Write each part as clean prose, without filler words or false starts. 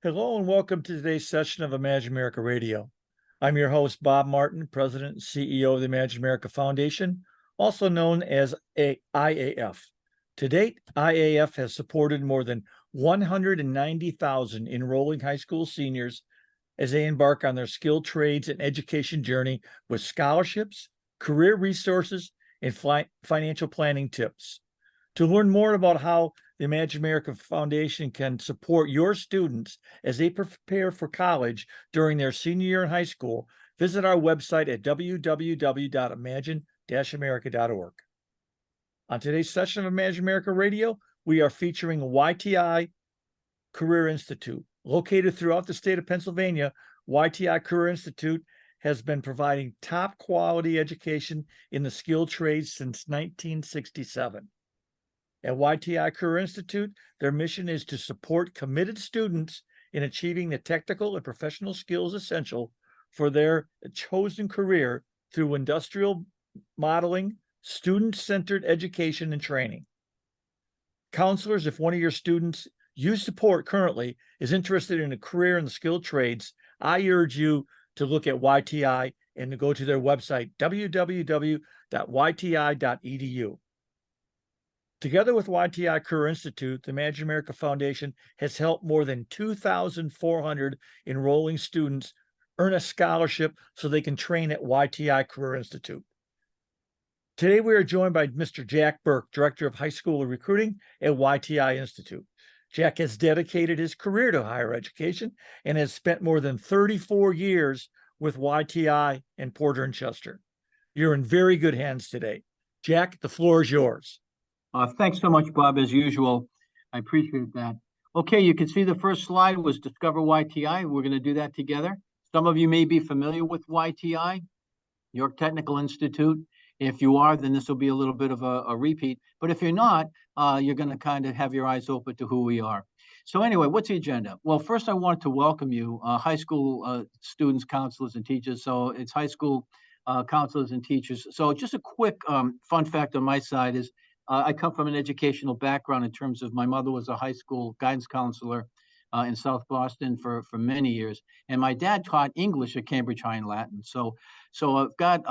Hello and welcome to today's session of Imagine America Radio. I'm your host, Bob Martin, President and CEO of the Imagine America Foundation, also known as IAF. To date, IAF has supported more than 190,000 enrolling high school seniors as they embark on their skilled trades and education journey with scholarships, career resources, and financial planning tips. To learn more about how the Imagine America Foundation can support your students as they prepare for college during their senior year in high school, visit our website at www.imagine-america.org. On today's session of Imagine America Radio, we are featuring YTI Career Institute. Located throughout the state of Pennsylvania, YTI Career Institute has been providing top quality education in the skilled trades since 1967. At YTI Career Institute, their mission is to support committed students in achieving the technical and professional skills essential for their chosen career through industrial modeling, student-centered education, and training. Counselors, if one of your students you support currently is interested in a career in the skilled trades, I urge you to look at YTI and to go to their website, www.yti.edu. Together with YTI Career Institute, the Imagine America Foundation has helped more than 2,400 enrolling students earn a scholarship so they can train at YTI Career Institute. Today, we are joined by Mr. Jack Burke, Director of High School Recruiting at YTI Institute. Jack has dedicated his career to higher education and has spent more than 34 years with YTI and Porter and Chester. You're in very good hands today. Jack, the floor is yours. Thanks so much, Bob, as usual. I appreciate that. Okay, you can see the first slide was Discover YTI. We're going to do that together. Some of you may be familiar with YTI, York Technical Institute. If you are, then this will be a little bit of a repeat. But if you're not, you're going to kind of have your eyes open to who we are. So anyway, what's the agenda? Well, first I wanted to welcome you, high school students, counselors, and teachers. So it's high school counselors and teachers. So just a quick fun fact on my side is I come from an educational background in terms of my mother was a high school guidance counselor in South Boston for many years. And my dad taught English at Cambridge High and Latin. So I've got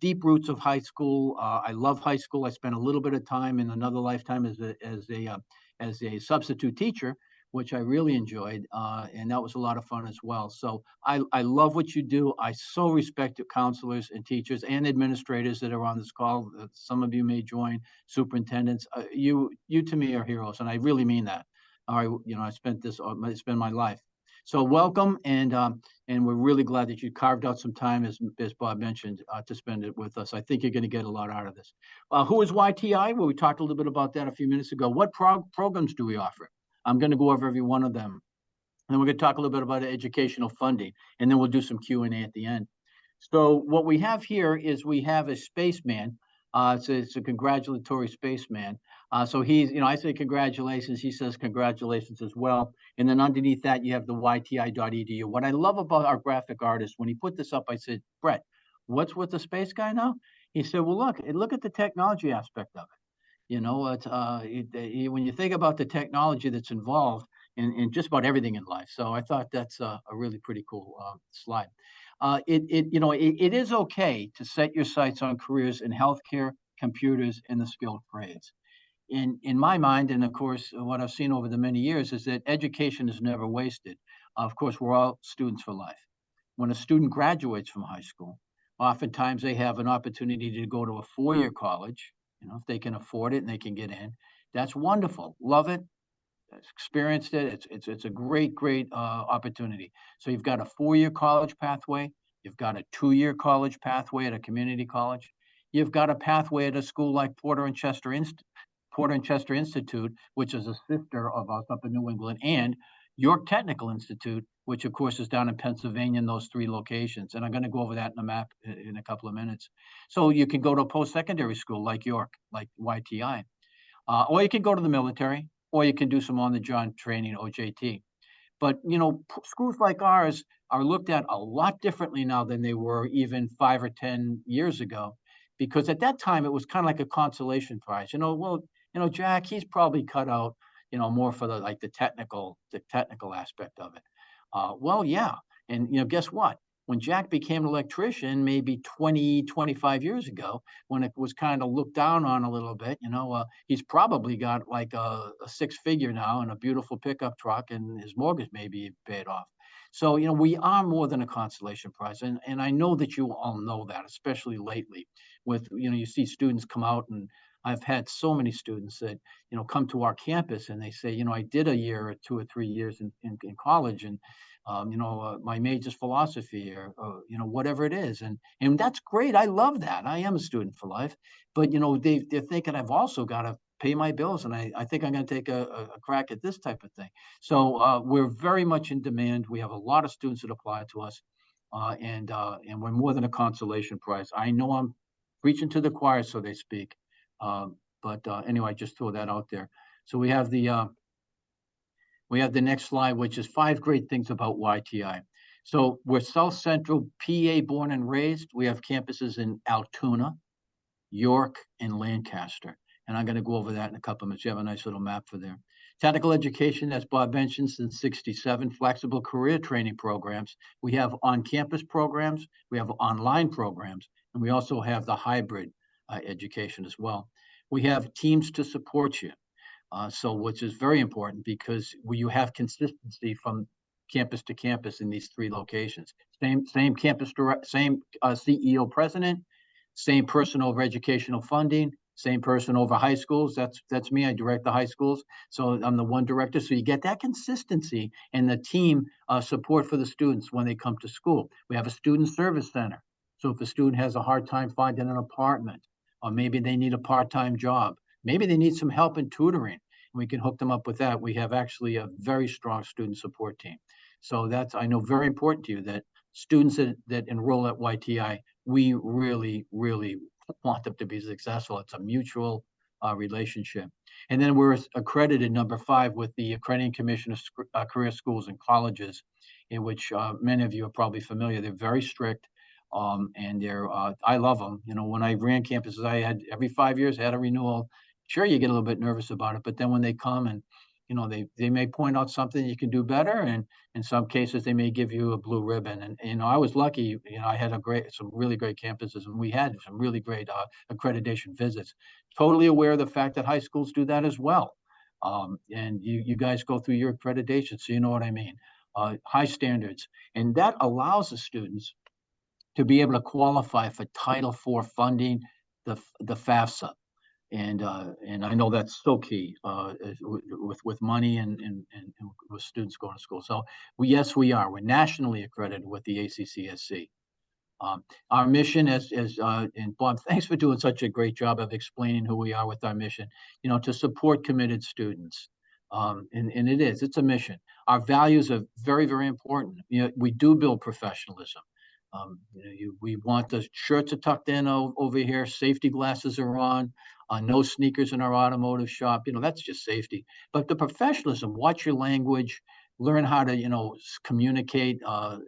deep roots of high school. I love high school. I spent a little bit of time in another lifetime as a substitute teacher, which I really enjoyed. And that was a lot of fun as well. So I love what you do. I so respect the counselors and teachers and administrators that are on this call. Some of you may join, superintendents. You to me are heroes, and I really mean that. I spent my life. So welcome, and we're really glad that you carved out some time, as Bob mentioned, to spend it with us. I think you're going to get a lot out of this. Who is YTI? Well, we talked a little bit about that a few minutes ago. What programs do we offer? I'm going to go over every one of them. And then we're going to talk a little bit about educational funding, and then we'll do some Q&A at the end. So what we have here is we have a spaceman. It's a congratulatory spaceman. So he's, I say congratulations. He says congratulations as well. And then underneath that, you have the yti.edu. What I love about our graphic artist, when he put this up, I said, Brett, what's with the space guy now? He said, well, look at the technology aspect of it. When you think about the technology that's involved in just about everything in life. So I thought that's a really pretty cool slide. It is okay to set your sights on careers in healthcare, computers, and the skilled trades. In my mind, and of course, what I've seen over the many years is that education is never wasted. Of course, we're all students for life. When a student graduates from high school, oftentimes they have an opportunity to go to a four-year college. If they can afford it and they can get in, that's wonderful. Love it. Experienced it. It's a great opportunity. So you've got a four-year college pathway. You've got a two-year college pathway at a community college. You've got a pathway at a school like Porter and Chester Institute, which is a sister of us up in New England, and York Technical Institute, which of course is down in Pennsylvania in those three locations. And I'm going to go over that in a map in a couple of minutes. So you can go to a post-secondary school like York, like YTI, or you can go to the military, or you can do some on-the-job training, OJT. But, schools like ours are looked at a lot differently now than they were even 5 or 10 years ago, because at that time it was kind of like a consolation prize. Jack, he's probably cut out. more for the technical aspect of it. Well, yeah. And, guess what? When Jack became an electrician, maybe 20, 25 years ago, when it was kind of looked down on a little bit, he's probably got like a six-figure now and a beautiful pickup truck, and his mortgage may be paid off. So, we are more than a consolation prize. And I know that you all know that, especially lately with, you see students come out, and I've had so many students that, come to our campus and they say, I did a year or 2 or 3 years in college, and my major's philosophy, or whatever it is, and that's great. I love that. I am a student for life, but they're thinking I've also got to pay my bills, and I think I'm going to take a crack at this type of thing. So we're very much in demand. We have a lot of students that apply to us, and we're more than a consolation prize. I know I'm preaching to the choir, so they speak, but anyway, I just throw that out there. So we have the next slide, which is 5 great things about YTI. So we're South Central PA born and raised. We have campuses in Altoona, York, and Lancaster. And I'm going to go over that in a couple of minutes. You have a nice little map for there. Technical education, as Bob mentioned, since '67, flexible career training programs. We have on-campus programs, we have online programs, and we also have the hybrid education as well. We have teams to support you. So which is very important, because you have consistency from campus to campus in these 3 locations. Same campus direct, same CEO president, same person over educational funding, same person over high schools. That's me. I direct the high schools. So I'm the one director. So you get that consistency and the team support for the students when they come to school. We have a student service center. So if a student has a hard time finding an apartment, or maybe they need a part-time job, maybe they need some help in tutoring, we can hook them up with that. We have actually a very strong student support team. So that's, I know, very important to you, that students that enroll at YTI, we really, really want them to be successful. It's a mutual relationship. And then we're accredited number 5 with the Accrediting Commission of Career Schools and Colleges, in which many of you are probably familiar. They're very strict. And I love them. When I ran campuses, I had every 5 years, I had a renewal. Sure, you get a little bit nervous about it, but then when they come and, they may point out something you can do better. And in some cases, they may give you a blue ribbon. And, I was lucky, I had some really great campuses, and we had some really great accreditation visits. Totally aware of the fact that high schools do that as well. And you guys go through your accreditation, so you know what I mean. High standards. And that allows the students to be able to qualify for Title IV funding, the FAFSA. And I know that's so key with money and with students going to school. So yes, we are. We're nationally accredited with the ACCSC. Our mission and Bob, thanks for doing such a great job of explaining who we are with our mission, to support committed students. And it's a mission. Our values are very, very important. We do build professionalism. We want the shirts are tucked in over here. Safety glasses are on. No sneakers in our automotive shop. That's just safety. But the professionalism, watch your language, learn how to, communicate,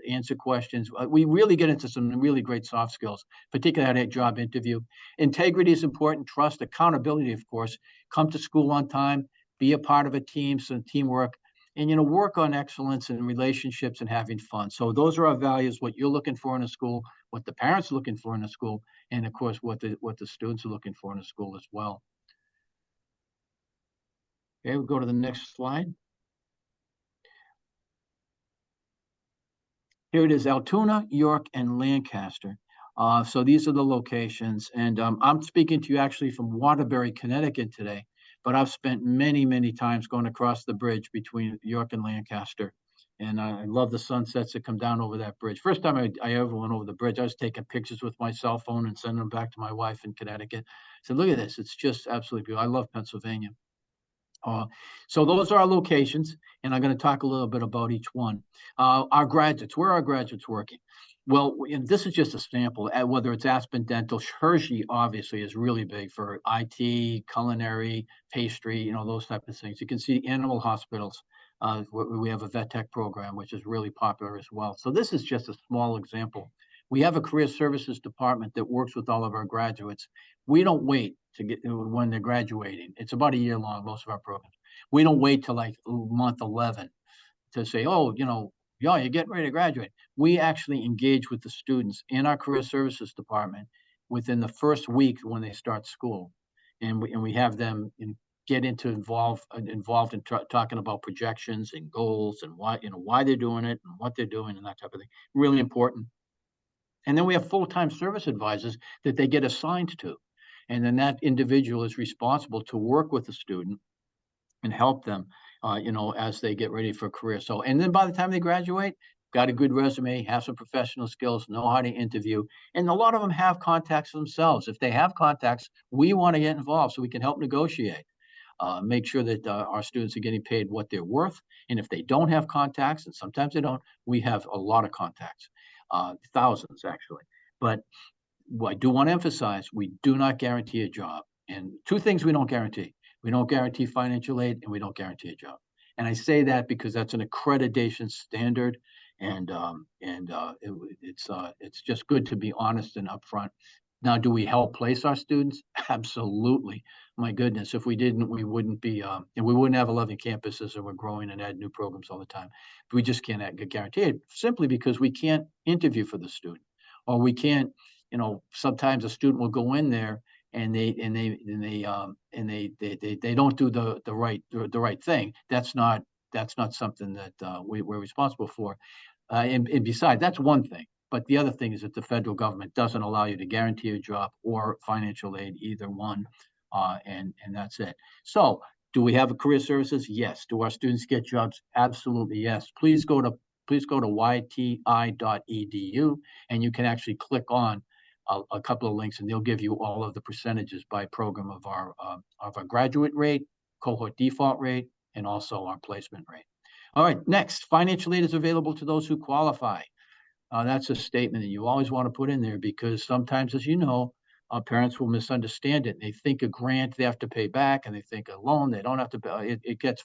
answer questions. We really get into some really great soft skills, particularly at a job interview. Integrity is important. Trust, accountability, of course. Come to school on time. Be a part of a team, some teamwork. And, work on excellence and relationships and having fun. So those are our values, what you're looking for in a school, what the parents are looking for in a school, and of course, what the students are looking for in a school as well. Okay, we'll go to the next slide. Here it is, Altoona, York, and Lancaster. So these are the locations. And I'm speaking to you actually from Waterbury, Connecticut today. But I've spent many, many times going across the bridge between York and Lancaster. And I love the sunsets that come down over that bridge. First time I ever went over the bridge, I was taking pictures with my cell phone and sending them back to my wife in Connecticut. I said, look at this. It's just absolutely beautiful. I love Pennsylvania. So those are our locations, and I'm going to talk a little bit about each one. Our graduates, where are our graduates working? Well, this is just a sample, whether it's Aspen Dental. Hershey, obviously, is really big for IT, culinary, pastry, those type of things. You can see animal hospitals. We have a vet tech program, which is really popular as well. So this is just a small example. We have a career services department that works with all of our graduates. We don't wait to get when they're graduating. It's about a year long, most of our programs. We don't wait till like month 11 to say, oh, yeah, you're getting ready to graduate. We actually engage with the students in our career services department within the first week when they start school. And we have them get involved in talking about projections and goals and why they're doing it and what they're doing and that type of thing. Really important. And then we have full-time service advisors that they get assigned to. And then that individual is responsible to work with the student and help them, as they get ready for a career. So, and then by the time they graduate, got a good resume, have some professional skills, know how to interview. And a lot of them have contacts themselves. If they have contacts, we want to get involved so we can help negotiate. Make sure that our students are getting paid what they're worth. And if they don't have contacts, and sometimes they don't, we have a lot of contacts, thousands actually. But I do want to emphasize, we do not guarantee a job. And two things we don't guarantee. We don't guarantee financial aid and we don't guarantee a job. And I say that because that's an accreditation standard. And it's just good to be honest and upfront. Now, do we help place our students? Absolutely. My goodness, if we didn't, we wouldn't be, and we wouldn't have 11 campuses and we're growing and add new programs all the time. But we just can't guarantee it simply because we can't interview for the student, or we can't, sometimes a student will go in there and they don't do the right thing. That's not something that we're responsible for. And besides, that's one thing. But the other thing is that the federal government doesn't allow you to guarantee a job or financial aid, either one, and that's it. So, do we have career services? Yes. Do our students get jobs? Absolutely, yes. Please go to yti.edu, and you can actually click on a couple of links, and they'll give you all of the percentages by program of our graduate rate, cohort default rate, and also our placement rate. All right, next, financial aid is available to those who qualify. That's a statement that you always want to put in there, because sometimes, as you know, parents will misunderstand it. They think a grant they have to pay back, and they think a loan they don't have to pay. It gets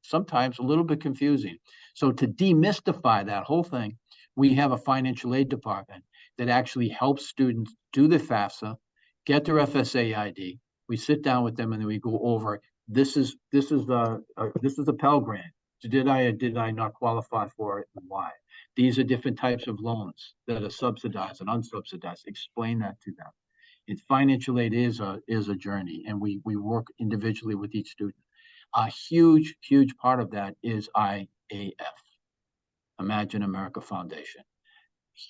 sometimes a little bit confusing. So to demystify that whole thing, we have a financial aid department that actually helps students do the FAFSA, get their FSA ID. We sit down with them and then we go over, this is a Pell Grant. Did I or did I not qualify for it, and why? These are different types of loans that are subsidized and unsubsidized. Explain that to them. And financial aid is a journey, and we work individually with each student. A huge part of that is IAF, Imagine America Foundation.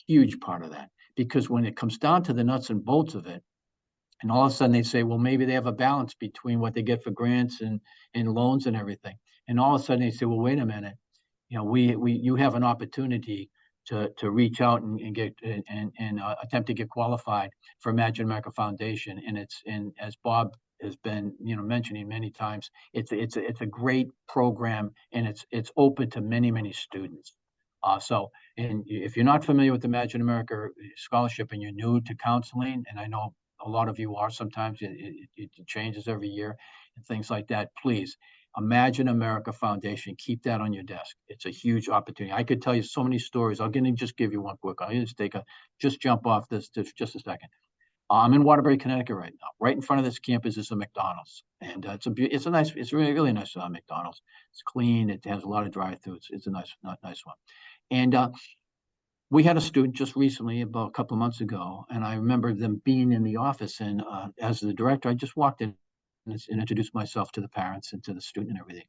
Huge part of that, because when it comes down to the nuts and bolts of it, and all of a sudden they say, well, maybe they have a balance between what they get for grants and loans and everything. And all of a sudden they say, well, wait a minute, you have an opportunity to reach out and get and attempt to get qualified for Imagine America Foundation. And as Bob has been mentioning many times, it's a great program, and it's open to many students. So, and if you're not familiar with Imagine America Scholarship and you're new to counseling, and I know a lot of you are, sometimes it changes every year and things like that, please, Imagine America Foundation, keep that on your desk. It's a huge opportunity. I could tell you so many stories. I'll just give you one quick. I'll just jump off this just a second. I'm in Waterbury, Connecticut right now. Right in front of this campus is a McDonald's, and it's really nice McDonald's. It's clean. It has a lot of drive-through. It's a nice one. And we had a student just recently, about a couple of months ago, and I remember them being in the office. And as the director, I just walked in and introduced myself to the parents and to the student and everything.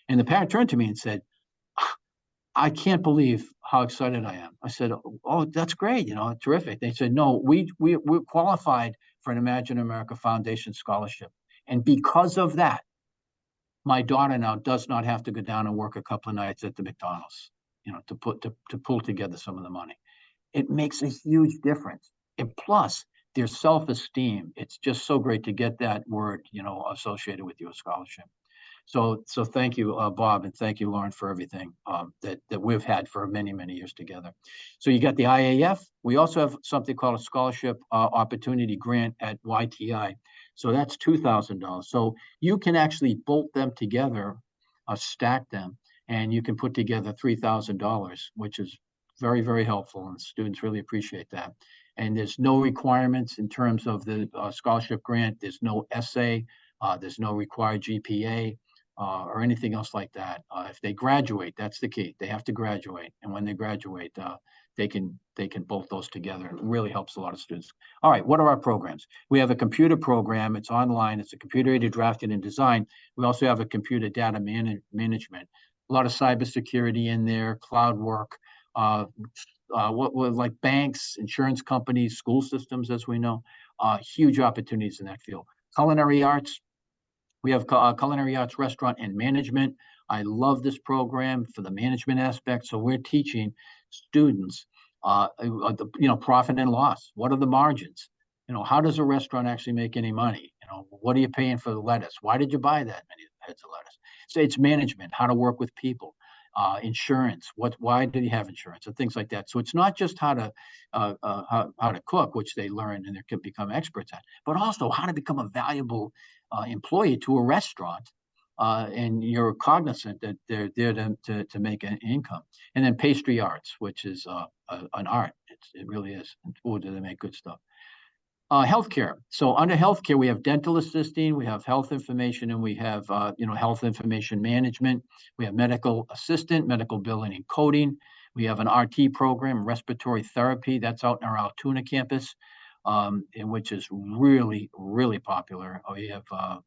And the parent turned to me and said, I can't believe how excited I am. I said, oh, that's great, terrific. They said, no, we're qualified for an Imagine America Foundation scholarship. And because of that, my daughter now does not have to go down and work a couple of nights at the McDonald's, to pull together some of the money. It makes a huge difference. And plus, their self-esteem, it's just so great to get that word, associated with your scholarship. So thank you, Bob, and thank you, Lauren, for everything that we've had for many years together. So you got the IAF. We also have something called a scholarship opportunity grant at YTI. So that's $2,000. So you can actually bolt them together, stack them, and you can put together $3,000, which is very helpful, and students really appreciate that. And there's no requirements in terms of the scholarship grant. There's no essay. There's no required GPA. or anything else like that. If they graduate, that's the key. They have to graduate, and when they graduate, they can bolt those together. It really helps a lot of students. All right, what are our programs? We have a computer program. It's online. It's a computer-aided drafting and design. We also have a computer data management. A lot of cybersecurity in there, cloud work. What like banks, insurance companies, school systems, as we know, huge opportunities in that field. Culinary arts. We have culinary arts, restaurant, and management. I love this program for the management aspect. So we're teaching students, profit and loss. What are the margins? How does a restaurant actually make any money? What are you paying for the lettuce? Why did you buy that many heads of lettuce? So it's management, how to work with people, insurance. Why do you have insurance, and things like that. So it's not just how to cook, which they learn and they can become experts at, but also how to become a valuable employee to a restaurant, and you're cognizant that they're there to make an income. And then pastry arts, which is an art. It really is. Oh, do they make good stuff? Healthcare. So under healthcare, we have dental assisting, we have health information, and we have health information management. We have medical assistant, medical billing and coding. We have an RT program, respiratory therapy. That's out in our Altoona campus, which is really, really popular. We have a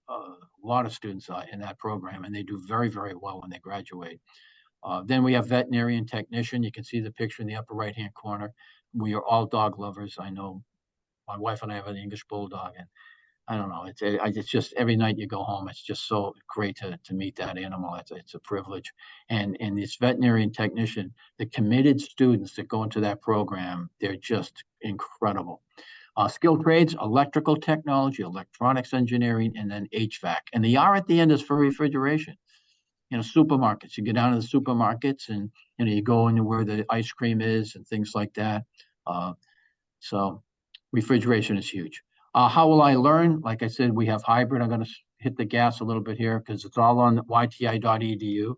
lot of students in that program, and they do very, very well when they graduate. Then we have veterinarian technician. You can see the picture in the upper right-hand corner. We are all dog lovers. I know my wife and I have an English bulldog, and I don't know. It's just every night you go home, it's just so great to meet that animal. It's a privilege. And this veterinarian technician, the committed students that go into that program, they're just incredible. Skilled trades, electrical technology, electronics engineering, and then HVAC. And the R at the end is for refrigeration. Supermarkets. You get down to the supermarkets, and you go into where the ice cream is and things like that. So refrigeration is huge. How will I learn? Like I said, we have hybrid. I'm going to hit the gas a little bit here because it's all on yti.edu.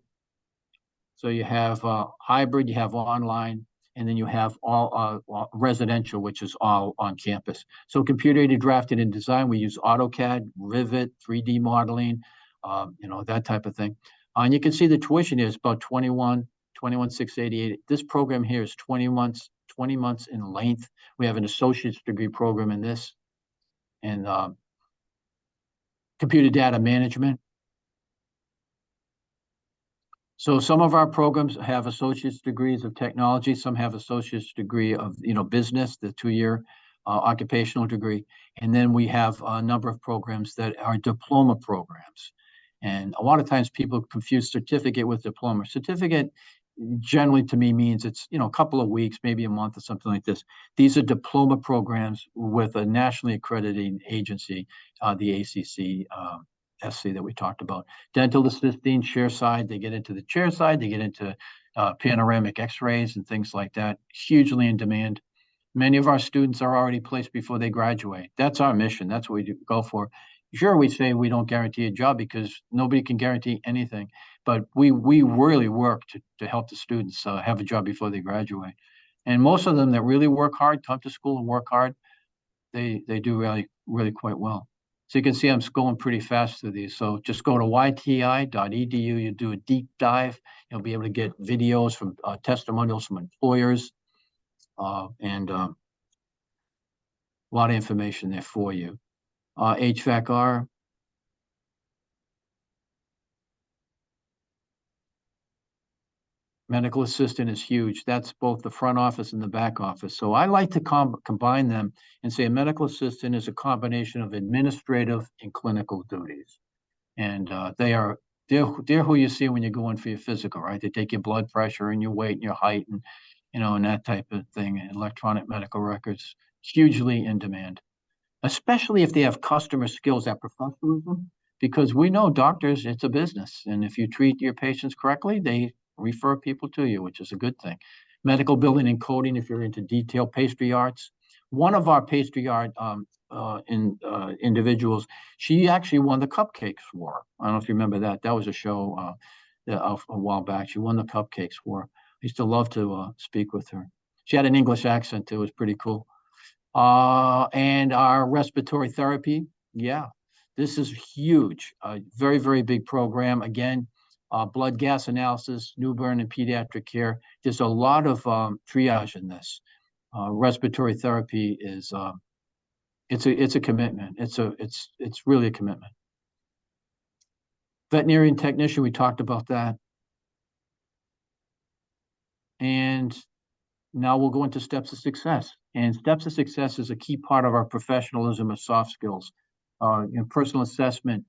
So you have hybrid, you have online, and then you have all residential, which is all on campus. So computer-aided drafting and design, we use AutoCAD, Rivet, 3D modeling, that type of thing. And you can see the tuition is about 21,688. This program here is 20 months in length. We have an associate's degree program in this, and computer data management. So some of our programs have associate's degrees of technology. Some have associate's degree of business, the 2-year occupational degree. And then we have a number of programs that are diploma programs. And a lot of times people confuse certificate with diploma. Certificate generally to me means it's a couple of weeks, maybe a month or something like this. These are diploma programs with a nationally accrediting agency, the ACC SC that we talked about. Dental assisting, chair side, they get into the chair side, they get into panoramic x-rays and things like that. Hugely in demand. Many of our students are already placed before they graduate. That's our mission. That's what we go for. Sure, we say we don't guarantee a job because nobody can guarantee anything, but we really work to help the students have a job before they graduate. And most of them that really work hard, come to school and work hard, they do really, really quite well. So you can see I'm going pretty fast through these. So just go to yti.edu, you do a deep dive. You'll be able to get videos from testimonials from employers, and a lot of information there for you. HVAC-R. Medical assistant is huge. That's both the front office and the back office. So I like to combine them and say a medical assistant is a combination of administrative and clinical duties. And they're who you see when you go in for your physical, right? They take your blood pressure and your weight and your height and and that type of thing. Electronic medical records, hugely in demand, especially if they have customer skills at professionalism, because we know doctors, it's a business. And if you treat your patients correctly, they refer people to you, which is a good thing. Medical billing and coding, if you're into detail, pastry arts. One of our pastry art individuals, she actually won the Cupcakes War. I don't know if you remember that. That was a show a while back. She won the Cupcakes War. I used to love to speak with her. She had an English accent too. It was pretty cool. And our respiratory therapy, yeah, This is huge, a very, very big program. Again, blood gas analysis, newborn and pediatric care. There's a lot of triage in this. Respiratory therapy is it's a commitment. It's really a commitment. Veterinarian technician, we talked about that. And now we'll go into steps of success. And steps of success is a key part of our professionalism and soft skills. In personal assessment,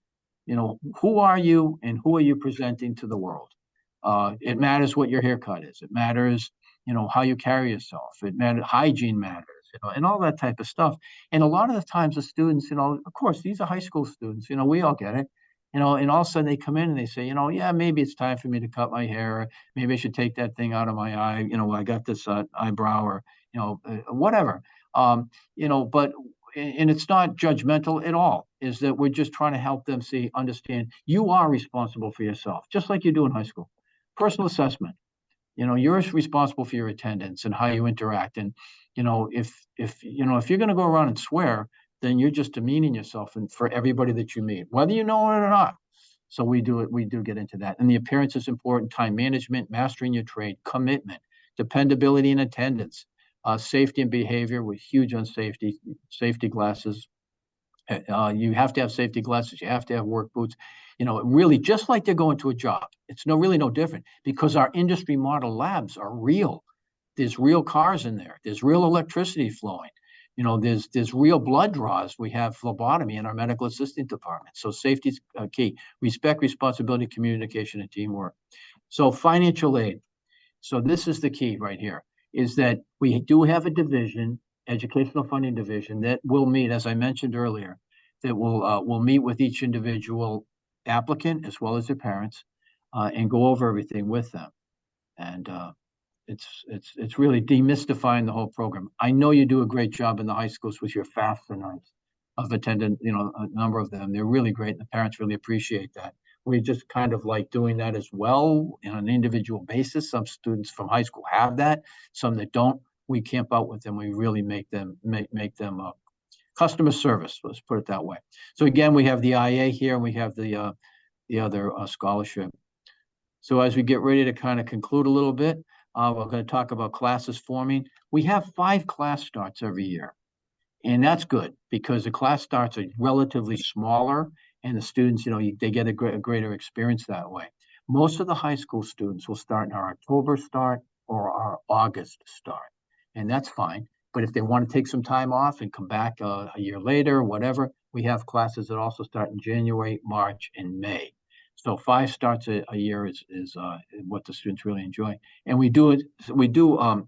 who are you and who are you presenting to the world? It matters what your haircut is. It matters, how you carry yourself. It matters, hygiene matters, and all that type of stuff. And a lot of the times the students, of course, these are high school students, we all get it, and all of a sudden they come in and they say, yeah, maybe it's time for me to cut my hair. Maybe I should take that thing out of my eye. I got this eyebrow or, whatever. But and it's not judgmental at all, is that we're just trying to help them understand you are responsible for yourself, just like you do in high school. Personal assessment, you're responsible for your attendance and how you interact. And, if you're going to go around and swear, then you're just demeaning yourself and for everybody that you meet, whether you know it or not. So we do get into that. And the appearance is important, time management, mastering your trade, commitment, dependability and attendance. Safety and behavior, we're huge on safety glasses. You have to have safety glasses. You have to have work boots. Really, just like they're going to a job. It's really no different because our industry model labs are real. There's real cars in there. There's real electricity flowing. There's real blood draws. We have phlebotomy in our medical assistant department. So safety is key. Respect, responsibility, communication, and teamwork. So financial aid. So this is the key right here, is that we do have a division, educational funding division, that will meet, as I mentioned earlier, that will meet with each individual applicant as well as their parents and go over everything with them. And it's really demystifying the whole program. I know you do a great job in the high schools with your FAFSA nights. I've attended, a number of them. They're really great, and the parents really appreciate that. We just kind of like doing that as well on an individual basis. Some students from high school have that, some that don't. We camp out with them. We really make them customer service. Let's put it that way. So again, we have the IA here, and we have the other scholarship. So as we get ready to kind of conclude a little bit, we're going to talk about classes forming. We have 5 class starts every year. And that's good because the class starts are relatively smaller and the students, they get a greater experience that way. Most of the high school students will start in our October start or our August start. And that's fine. But if they want to take some time off and come back a year later, whatever, we have classes that also start in January, March, and May. So 5 starts a year is what the students really enjoy. And we do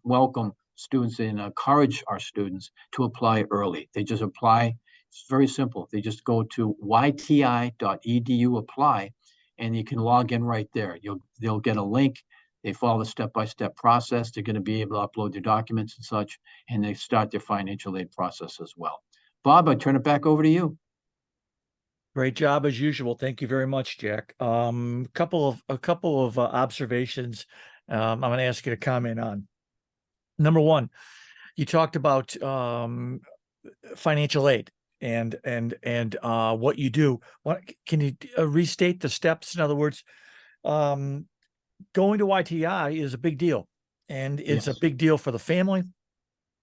welcome students and encourage our students to apply early. They just apply. It's very simple. They just go to yti.edu apply, and you can log in right there. They'll get a link. They follow the step-by-step process. They're going to be able to upload their documents and such, and they start their financial aid process as well. Bob, I turn it back over to you. Great job as usual. Thank you very much, Jack. A couple of observations I'm going to ask you to comment on. Number one, you talked about financial aid and what you do. Can you restate the steps? In other words, going to YTI is a big deal, and it's Yes. a big deal for the family,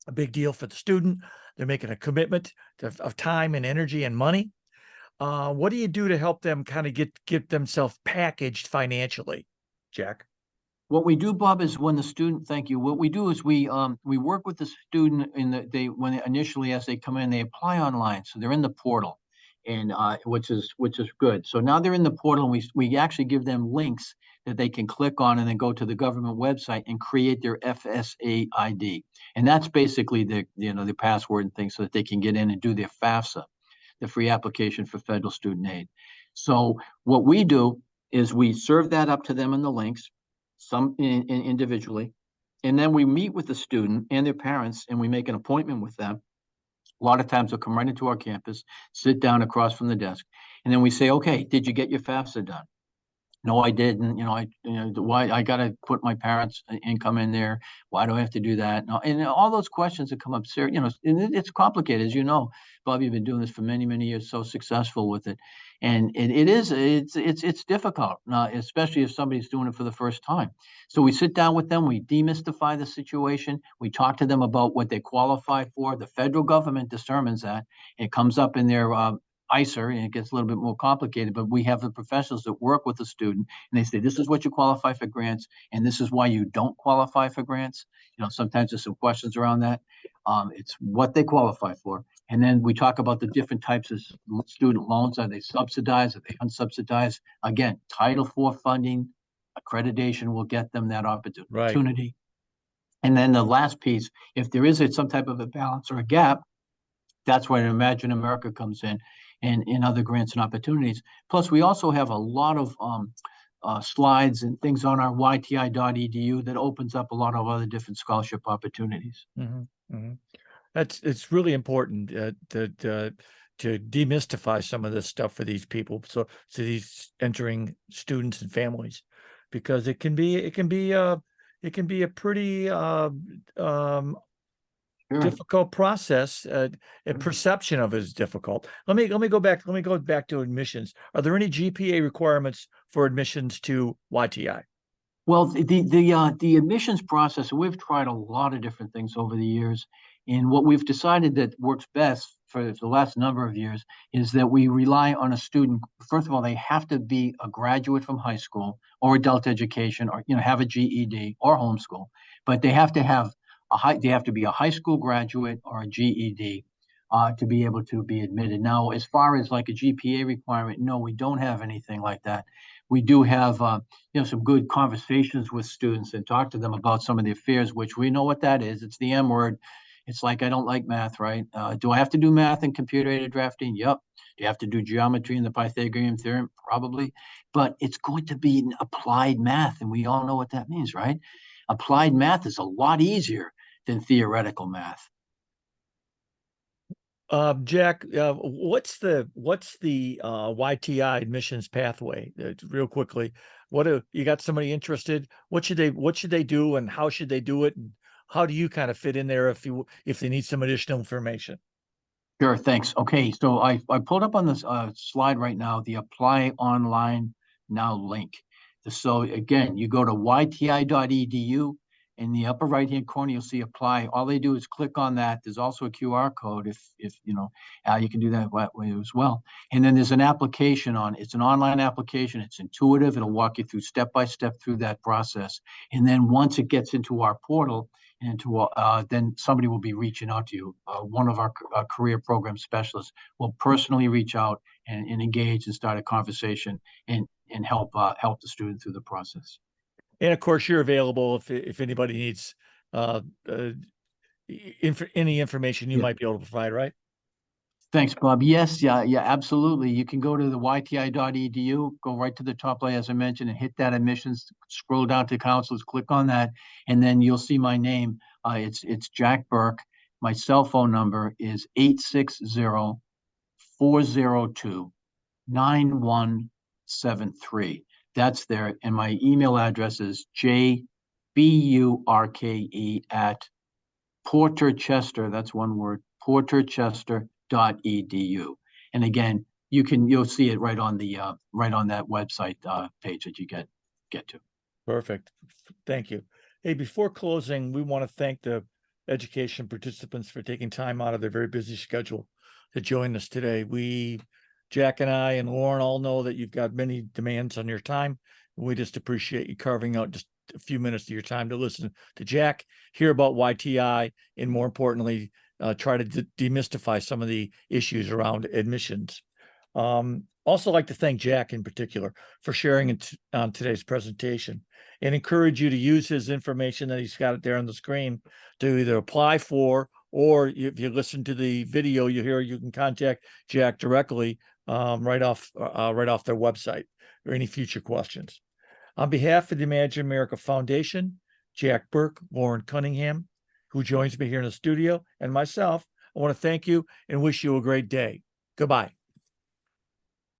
a big deal for the student. They're making a commitment of time and energy and money. What do you do to help them kind of get themselves packaged financially, Jack? What we do, Bob, is when the student, thank you. What we do is we work with the student initially as they come in, they apply online, so they're in the portal, and which is good. So now they're in the portal, and we actually give them links that they can click on and then go to the government website and create their FSA ID, and that's basically the password and things so that they can get in and do their FAFSA, the free application for federal student aid. So what we do is we serve that up to them in the links, some individually, and then we meet with the student and their parents, and we make an appointment with them. A lot of times they'll come right into our campus, sit down across from the desk, and then we say, okay, did you get your FAFSA done? No, I didn't. Why I got to put my parents' income in there? Why do I have to do that? No, and all those questions that come up, and it's complicated, as you know. Bob, you've been doing this for many, many years, so successful with it, and it's difficult, especially if somebody's doing it for the first time. So we sit down with them, we demystify the situation, we talk to them about what they qualify for. The federal government determines that. It comes up in their ICER, and it gets a little bit more complicated, but we have the professionals that work with the student, and they say, this is what you qualify for grants, and this is why you don't qualify for grants. Sometimes there's some questions around that. It's what they qualify for. And then we talk about the different types of student loans. Are they subsidized? Are they unsubsidized? Again, Title IV funding, accreditation will get them that opportunity. Right. And then the last piece, if there is some type of a balance or a gap, that's where Imagine America comes in, and in other grants and opportunities. Plus, we also have a lot of slides and things on our yti.edu that opens up a lot of other different scholarship opportunities. It's really important to demystify some of this stuff for these people, so these entering students and families, because it can be a pretty difficult process. Perception of it is difficult. Let me go back to admissions. Are there any GPA requirements for admissions to YTI? Well, the admissions process, we've tried a lot of different things over the years, and what we've decided that works best for the last number of years is that we rely on a student. First of all, they have to be a graduate from high school or adult education, or have a GED or homeschool, but they have to have they have to be a high school graduate or a GED to be able to be admitted. Now, as far as like a GPA requirement, no, we don't have anything like that. We do have some good conversations with students and talk to them about some of the affairs, which we know what that is. It's the M word. It's like, I don't like math, right? Do I have to do math in computer-aided drafting? Yep. Do you have to do geometry in the Pythagorean theorem? Probably. But it's going to be applied math, and we all know what that means, right? Applied math is a lot easier than theoretical math. Jack, what's the YTI admissions pathway? Real quickly, you got somebody interested? What should they do, and how should they do it, and how do you kind of fit in there if they need some additional information? Sure, thanks. Okay, so I pulled up on this slide right now the Apply Online Now link. So again, you go to yti.edu. In the upper right-hand corner, you'll see apply. All they do is click on that. There's also a QR code if you can do that way as well. And then there's an application it's an online application. It's intuitive. It'll walk you through step by step through that process. And then once it gets into our portal, then somebody will be reaching out to you. One of our career program specialists will personally reach out and engage and start a conversation and help the student through the process. And of course, you're available if anybody needs any information you might be able to provide, right? Thanks, Bob. Yes, yeah, absolutely. You can go to the yti.edu, go right to the top layer, as I mentioned, and hit that admissions, scroll down to counselors, click on that, and then you'll see my name. It's Jack Burke. My cell phone number is 860-402-9173. That's there. And my email address is jburke@porterchester, that's one word, porterchester.edu. And again, you'll see it right on that website page that you get to. Perfect. Thank you. Hey, before closing, we want to thank the education participants for taking time out of their very busy schedule to join us today. Jack and I and Lauren all know that you've got many demands on your time. We just appreciate you carving out just a few minutes of your time to listen to Jack, hear about YTI, and more importantly, try to demystify some of the issues around admissions. Also like to thank Jack in particular for sharing it on today's presentation, and encourage you to use his information that he's got it there on the screen to either apply for, or if you listen to the video, you can contact Jack directly right off their website, or any future questions. On behalf of the Imagine America Foundation, Jack Burke, Lauren Cunningham, who joins me here in the studio, and myself, I want to thank you and wish you a great day. Goodbye.